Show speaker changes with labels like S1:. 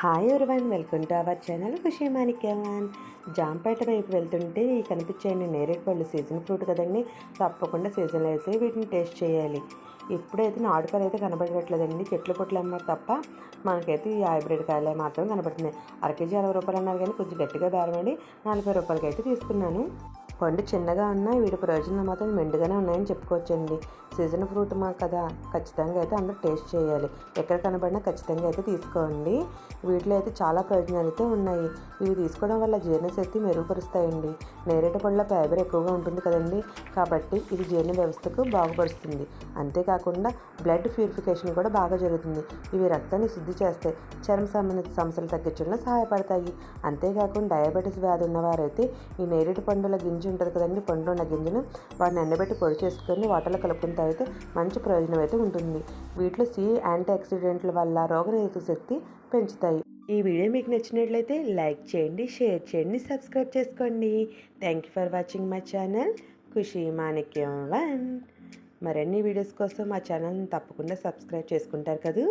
S1: Hi everyone, welcome to our channel Khushi Manikyam. Jampeta వైపు వెళ్తుంటే ఈ కనిపించేయండి నేరేడు పళ్ళు సీజన్ ఫ్రూట్ కదండి. తప్పకుండా సీజన్లో అయితే వీటిని టేస్ట్ చేయాలి. ఇప్పుడైతే నాటుకాయలు అయితే కనబడట్లేదండి, చెట్లు పొట్లు అన్నారు తప్ప మనకైతే ఈ హైబ్రిడ్ కాయలే మాత్రం కనబడుతున్నాయి. అరకేజీ 60 రూపాయలు అన్నారు కానీ కొంచెం గట్టిగా బేరమండి 40 రూపాయలకి అయితే తీసుకున్నాను. పండు చిన్నగా ఉన్నా వీటి ప్రయోజనం మాత్రం మెండుగానే ఉన్నాయని చెప్పుకోవచ్చండి. సీజన్ ఫ్రూట్ మా కదా, ఖచ్చితంగా అయితే అందరూ టేస్ట్ చేయాలి. ఎక్కడ కనబడినా ఖచ్చితంగా అయితే తీసుకోండి. వీటిలో అయితే చాలా ప్రయోజనాలు అయితే ఉన్నాయి. ఇవి తీసుకోవడం వల్ల జీర్ణశక్తి మెరుగుపరుస్తాయండి. నేరేడు పళ్ళ ఫైబర్ ఎక్కువగా ఉంటుంది కదండి, కాబట్టి ఇది జీర్ణ వ్యవస్థకు బాగుపరుస్తుంది. అంతేకాకుండా బ్లడ్ ప్యూరిఫికేషన్ కూడా బాగా జరుగుతుంది. ఇవి రక్తాన్ని శుద్ధి చేస్తాయి, చర్మ సంబంధిత సమస్యలు తగ్గించడంలో సహాయపడతాయి. అంతేకాకుండా డయాబెటీస్ వ్యాధి ఉన్నవారైతే ఈ నేరేడు పండుల గింజ ఉంటుంది కదండి, పండు ఉన్న గింజను వాటిని ఎండబెట్టి పొడి చేసుకొని వాటర్లో కలుపుకుని తాగితే మంచి ప్రయోజనం అయితే ఉంటుంది. వీటిలో యాంటీ ఆక్సిడెంట్ల వల్ల రోగనిరోధక శక్తి పెంచుతాయి. ఈ వీడియో మీకు నచ్చినట్లయితే లైక్ చేయండి, షేర్ చేయండి, సబ్స్క్రైబ్ చేసుకోండి. Thank you for watching my channel Khushi Manikyam 1. మరిన్ని వీడియోస్ కోసం మా ఛానల్ని తప్పకుండా సబ్స్క్రైబ్ చేసుకుంటారు కదా.